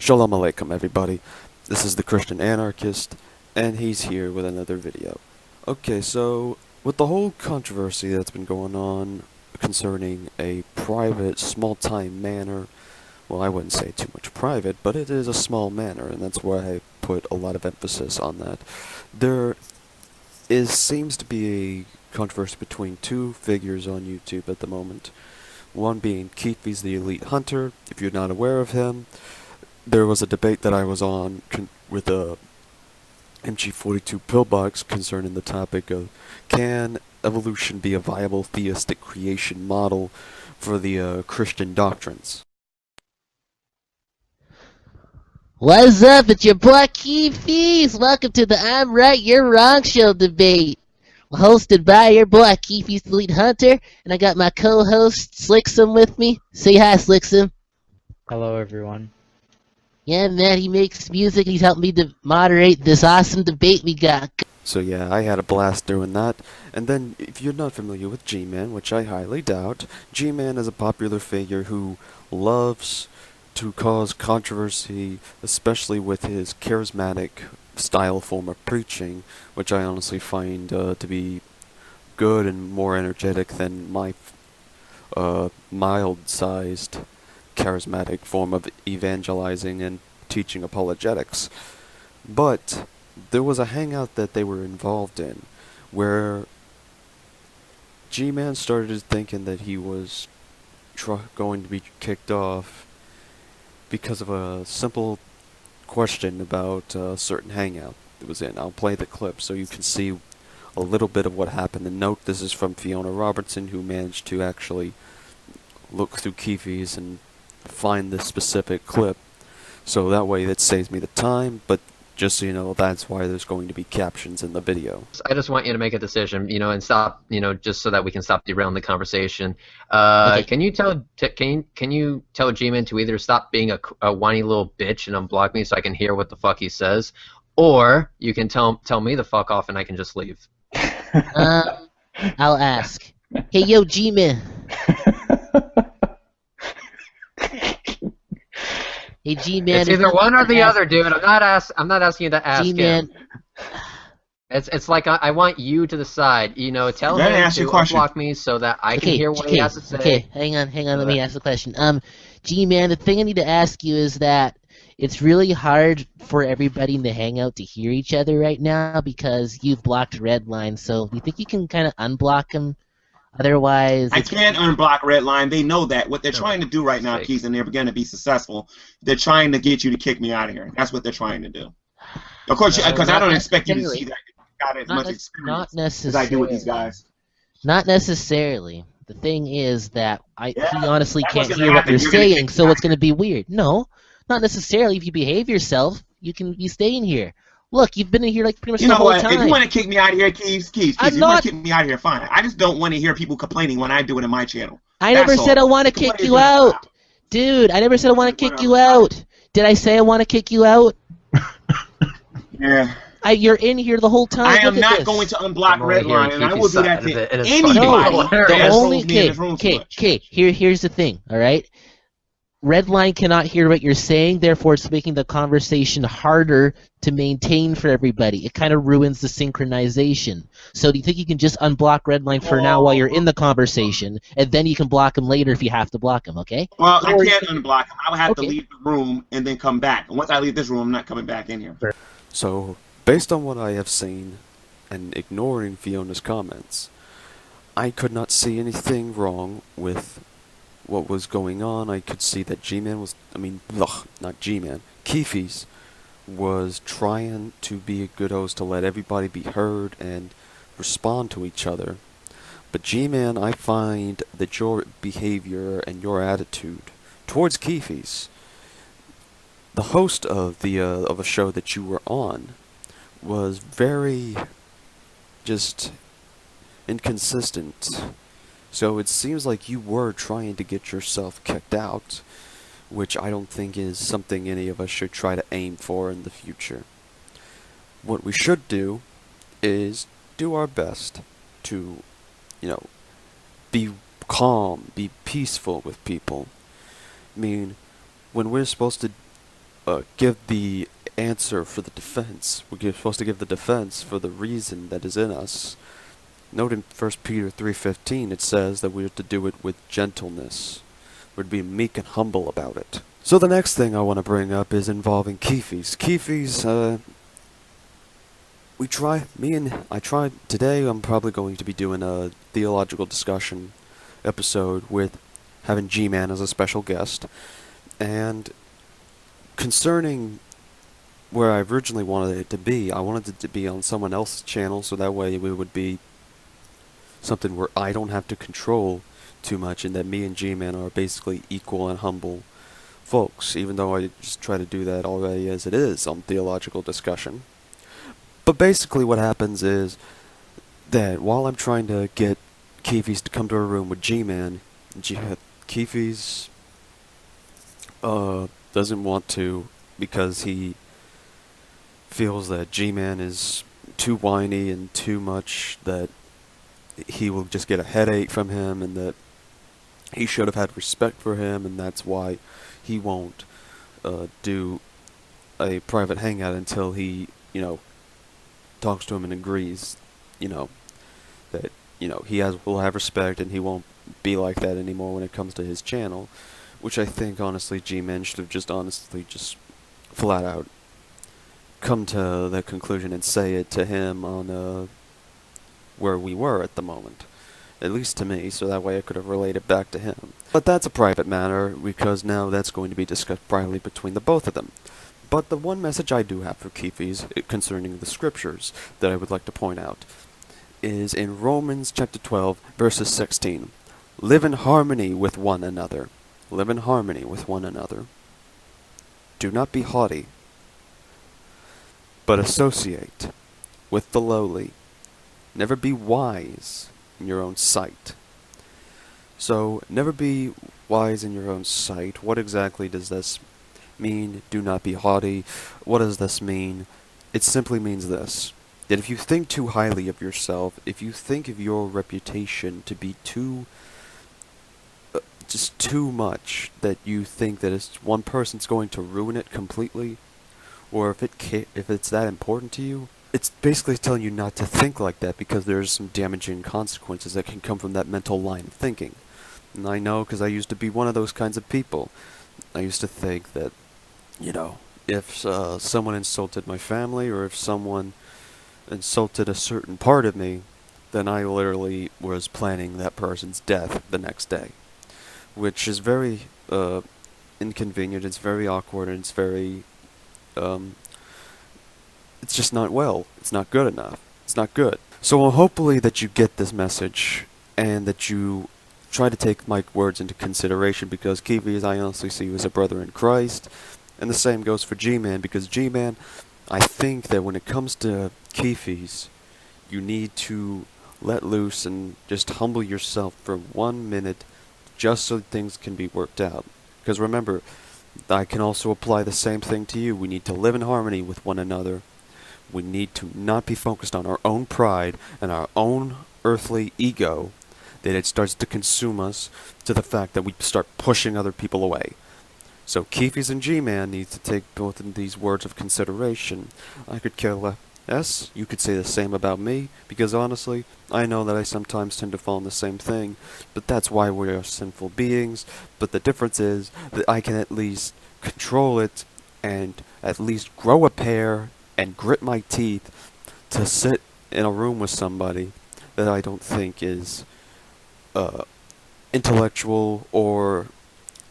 Shalom Alecheim, everybody. This is the Christian Anarchist, and he's here with another video. Okay, so with the whole controversy that's been going on concerning a private, small-time manor, well, I wouldn't say too much private, but it is a small manor, and that's why I put a lot of emphasis on that. Seems to be a controversy between two figures on YouTube at the moment. One being Keefees the Elite Hunter, if you're not aware of him. There was a debate that I was on with a MG42 pillbox concerning the topic of, can evolution be a viable theistic creation model for the Christian doctrines? What's up? It's your boy Keefees. Welcome to the I'm Right, You're Wrong show debate. Hosted by your boy Keefees the Elite Hunter, and I got my co-host Slicksom with me. Say hi, Slicksom. Hello, everyone. Yeah, man, he makes music. He's helped me to moderate this awesome debate we got. So yeah, I had a blast doing that. And then, if you're not familiar with G-Man, which I highly doubt, G-Man is a popular figure who loves to cause controversy, especially with his charismatic style form of preaching, which I honestly find to be good and more energetic than my mild-sized charismatic form of evangelizing and teaching apologetics. But there was a hangout that they were involved in where G-Man started thinking that he was going to be kicked off because of a simple question about a certain hangout that was in. I'll play the clip so you can see a little bit of what happened. And note, this is from Fiona Robertson, who managed to actually look through Keefees and find this specific clip, so that way that saves me the time. But just so you know, that's why there's going to be captions in the video. I just want you to make a decision, and stop, just so that we can stop derailing the conversation. Okay. Can you tell G-Man to either stop being a whiny little bitch and unblock me so I can hear what the fuck he says, or you can tell me to fuck off and I can just leave. I'll ask. Hey, yo, G-Man. Hey, G-Man. It's either one or the other, dude. I'm not asking you to ask G-Man. him. It's like I want you to decide. Tell him to unblock me so that I can hear what he has to say. Okay, hang on. Let me ask the question. G-Man, the thing I need to ask you is that it's really hard for everybody in the hangout to hear each other right now because you've blocked Redline. So do you think you can kind of unblock him? Otherwise, I can't unblock Redline. They know that. What they're trying to do right now, Keys, and they're going to be successful, they're trying to get you to kick me out of here. That's what they're trying to do. Of course, because I don't expect you to see that. You've got as much experience as I do with these guys. Not necessarily. The thing is that he honestly can't hear what you're saying, so it's going to be weird. No, not necessarily. If you behave yourself, you can be staying here. Look, you've been in here like pretty much the whole time. If you want to kick me out of here, Keys, if you want to kick me out of here, fine. I just don't want to hear people complaining when I do it in my channel. I never said I want to kick you out. Dude, I never said I want to kick you out. Did I say I want to kick you out? Yeah. You're in here the whole time. I am not going to unblock Redline, and I will do that to anybody. The only here's the thing, all right? Redline cannot hear what you're saying, therefore it's making the conversation harder to maintain for everybody. It kind of ruins the synchronization. So do you think you can just unblock Redline for now while you're in the conversation, and then you can block him later if you have to block him, okay? Well, I can't unblock him. I would have to leave the room and then come back. And once I leave this room, I'm not coming back in here. So, based on what I have seen, and ignoring Fiona's comments, I could not see anything wrong with what was going on. I could see that Keefees was trying to be a good host to let everybody be heard and respond to each other. But G-Man, I find that your behavior and your attitude towards Keefees, the host of a show that you were on was very just inconsistent. So it seems like you were trying to get yourself kicked out, which I don't think is something any of us should try to aim for in the future. What we should do is do our best to, be calm, be peaceful with people. I mean, when we're supposed to give the answer for the defense, we're supposed to give the defense for the reason that is in us. Note in 1 Peter 3:15 it says that we're to do it with gentleness. We're to be meek and humble about it. So the next thing I want to bring up is involving Keefees. Keefees, I tried today. I'm probably going to be doing a theological discussion episode with having G-Man as a special guest. And concerning where I originally wanted it to be, I wanted it to be on someone else's channel, so that way it would be something where I don't have to control too much, and that me and G-Man are basically equal and humble folks, even though I just try to do that already as it is on theological discussion. But basically what happens is that while I'm trying to get Keefees to come to a room with G-Man, Keefees doesn't want to, because he feels that G-Man is too whiny and too much, that he will just get a headache from him, and that he should have had respect for him, and that's why he won't do a private hangout until he, talks to him and agrees, that, will have respect and he won't be like that anymore when it comes to his channel, which I think, honestly, G-Man should have just flat out come to that conclusion and say it to him on, where we were at the moment. At least to me, so that way I could have relayed it back to him. But that's a private matter, because now that's going to be discussed privately between the both of them. But the one message I do have for Keefees concerning the scriptures that I would like to point out is in Romans chapter 12, verses 16. Live in harmony with one another. Live in harmony with one another. Do not be haughty, but associate with the lowly. Never be wise in your own sight. So, never be wise in your own sight. What exactly does this mean? Do not be haughty. What does this mean? It simply means this: that if you think too highly of yourself, if you think of your reputation to be just too much, that you think that it's one person's going to ruin it completely, or if it's that important to you, it's basically telling you not to think like that, because there's some damaging consequences that can come from that mental line of thinking. And I know, because I used to be one of those kinds of people. I used to think that, if someone insulted my family, or if someone insulted a certain part of me, then I literally was planning that person's death the next day. Which is very inconvenient, it's very awkward, and it's very, it's just not well. It's not good enough. It's not good. So hopefully that you get this message, and that you try to take my words into consideration, because Keefees, I honestly see you as a brother in Christ, and the same goes for G-Man, because G-Man, I think that when it comes to Keefees, you need to let loose and just humble yourself for 1 minute, just so things can be worked out. Because remember, I can also apply the same thing to you. We need to live in harmony with one another. We need to not be focused on our own pride and our own earthly ego, that it starts to consume us to the fact that we start pushing other people away. So Keefees and G-Man need to take both of these words of consideration. I could care less. You could say the same about me, because honestly, I know that I sometimes tend to fall in the same thing, but that's why we are sinful beings. But the difference is that I can at least control it, and at least grow a pair and grit my teeth to sit in a room with somebody that I don't think is intellectual, or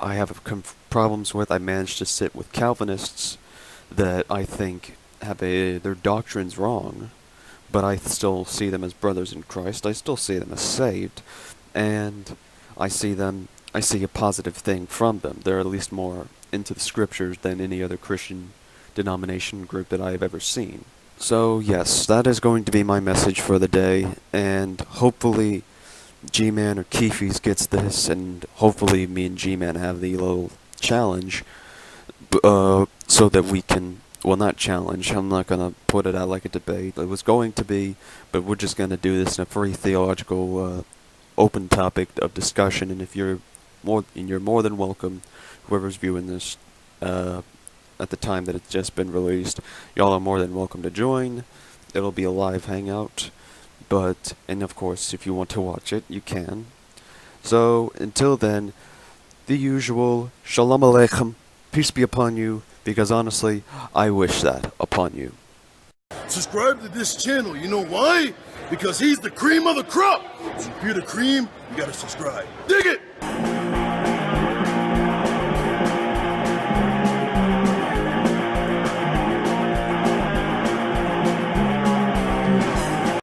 I have problems with. I managed to sit with Calvinists that I think have their doctrines wrong, but I still see them as brothers in Christ. I still see them as saved, and I see a positive thing from them. They're at least more into the scriptures than any other Christian denomination group that I have ever seen. So yes, that is going to be my message for the day, and hopefully G-Man or Keefees gets this, and hopefully me and G-Man have the little challenge, so that we can, well, not challenge, I'm not going to put it out like a debate. It was going to be, but we're just going to do this in a free theological, open topic of discussion, and you're more than welcome, whoever's viewing this, at the time that it's just been released, y'all are more than welcome to join. It'll be a live hangout, and of course, if you want to watch it, you can. So, until then, the usual, Shalom Alecheim, peace be upon you, because honestly, I wish that upon you. Subscribe to this channel, you know why? Because he's the cream of the crop. So if you're the cream, you gotta subscribe. Dig it!